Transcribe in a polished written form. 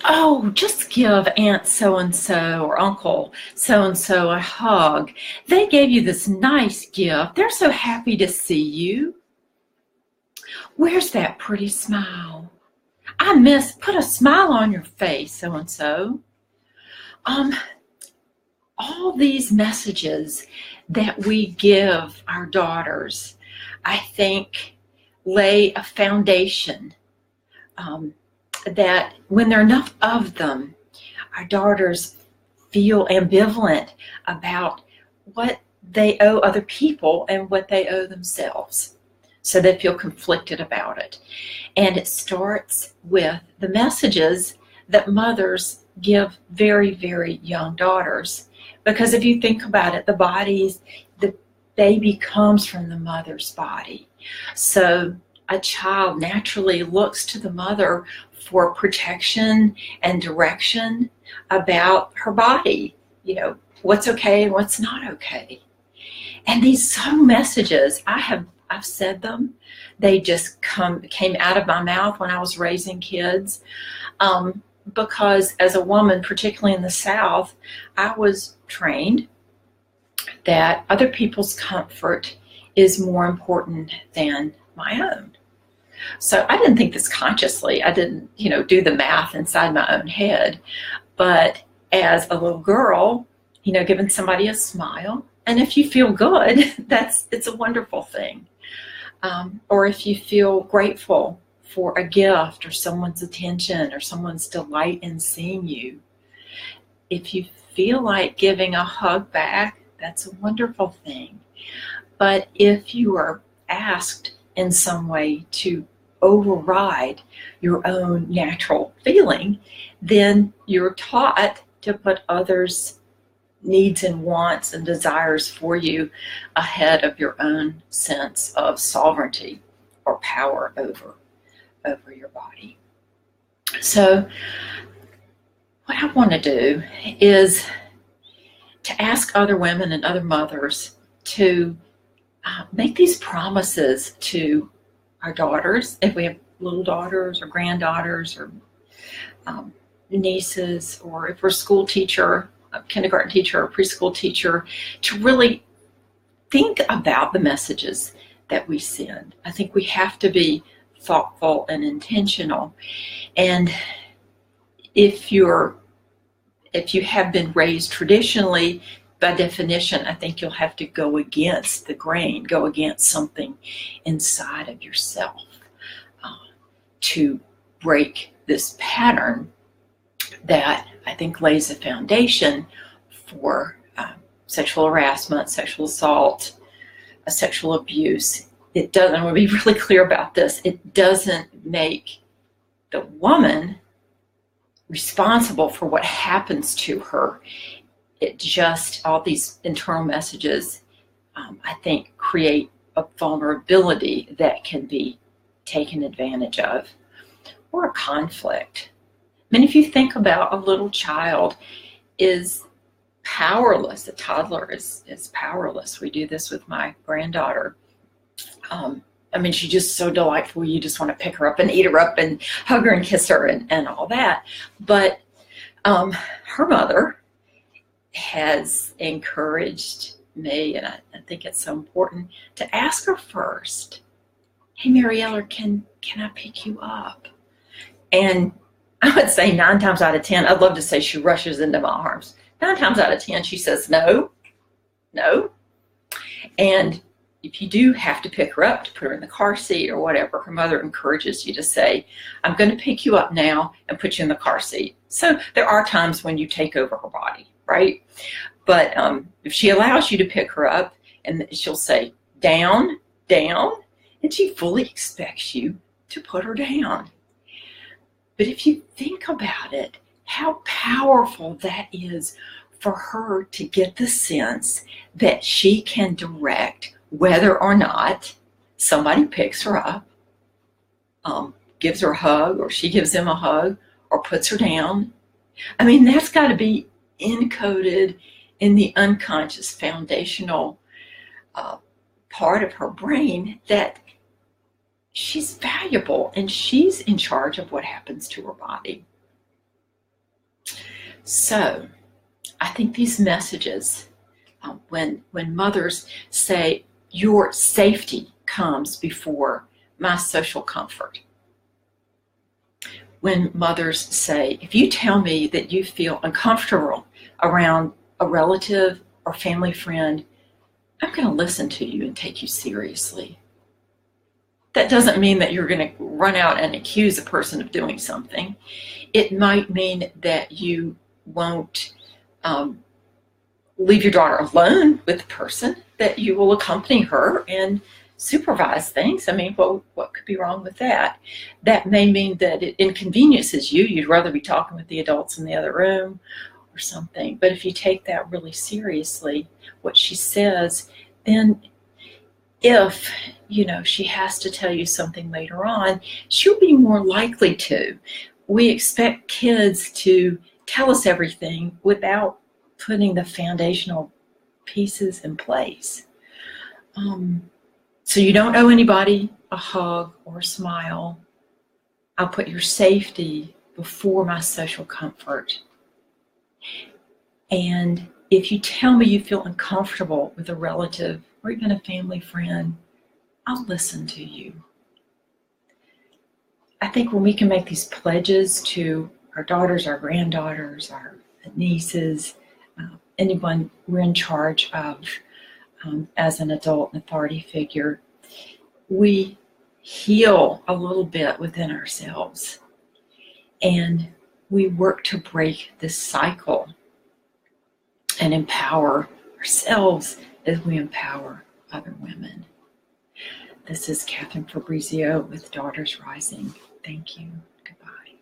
oh, just give Aunt so-and-so or Uncle so-and-so a hug. They gave you this nice gift. They're so happy to see you. Where's that pretty smile? Put a smile on your face, so-and-so. Um, all these messages that we give our daughters, I think, lay a foundation that when there are enough of them, our daughters feel ambivalent about what they owe other people and what they owe themselves. So they feel conflicted about it. And it starts with the messages that mothers give very, very young daughters. Because if you think about it, the baby comes from the mother's body. So a child naturally looks to the mother for protection and direction about her body, what's okay and what's not okay. And these messages, I've said them. They just came out of my mouth when I was raising kids. Because as a woman, particularly in the South, I was trained that other people's comfort is more important than my own. So I didn't think this consciously. I didn't, do the math inside my own head. But as a little girl, giving somebody a smile, and if you feel good, it's a wonderful thing. Or if you feel grateful for a gift or someone's attention or someone's delight in seeing you. If you feel like giving a hug back, that's a wonderful thing. But if you are asked in some way to override your own natural feeling, then you're taught to put others' needs and wants and desires for you ahead of your own sense of sovereignty or power over your body. So what I want to do is to ask other women and other mothers to make these promises to our daughters, if we have little daughters or granddaughters or nieces, or if we're a school teacher, a kindergarten teacher or a preschool teacher, to really think about the messages that we send. I think we have to be thoughtful and intentional. And if you have been raised traditionally, by definition, I think you'll have to go against the grain, go against something inside of yourself to break this pattern that I think lays a foundation for sexual harassment, sexual assault, sexual abuse. It doesn't, I want to be really clear about this, it doesn't make the woman responsible for what happens to her. It just, all these internal messages, I think, create a vulnerability that can be taken advantage of, or a conflict. I mean, if you think about a little child is powerless, a toddler is powerless. We do this with my granddaughter. I mean, she's just so delightful. You just want to pick her up and eat her up and hug her and kiss her and all that. But her mother has encouraged me, and I think it's so important to ask her first, hey, Mariella, can I pick you up? And I would say 9 times out of 10, I'd love to say she rushes into my arms. 9 times out of 10, she says no. And if you do have to pick her up to put her in the car seat or whatever, her mother encourages you to say, I'm going to pick you up now and put you in the car seat. So there are times when you take over her body, right? But if she allows you to pick her up, and she'll say, down, and she fully expects you to put her down. But if you think about it, how powerful that is for her to get the sense that she can direct whether or not somebody picks her up, gives her a hug, or she gives him a hug, or puts her down. I mean, that's got to be encoded in the unconscious foundational part of her brain, that she's valuable and she's in charge of what happens to her body. So I think these messages, when mothers say your safety comes before my social comfort, when mothers say, if you tell me that you feel uncomfortable around a relative or family friend, I'm going to listen to you and take you seriously. That doesn't mean that you're going to run out and accuse a person of doing something. It might mean that you won't leave your daughter alone with the person, that you will accompany her and supervise things. I mean, what could be wrong with that? That may mean that it inconveniences you. You'd rather be talking with the adults in the other room or something. But if you take that really seriously, what she says, then if, she has to tell you something later on, she'll be more likely to. We expect kids to tell us everything without putting the foundational pieces in place. So you don't owe anybody a hug or a smile. I'll put your safety before my social comfort. And if you tell me you feel uncomfortable with a relative or even a family friend, I'll listen to you. I think when we can make these pledges to our daughters, our granddaughters, our nieces, anyone we're in charge of as an adult and authority figure, we heal a little bit within ourselves. And we work to break this cycle and empower ourselves as we empower other women. This is Catherine Fabrizio with Daughters Rising. Thank you. Goodbye.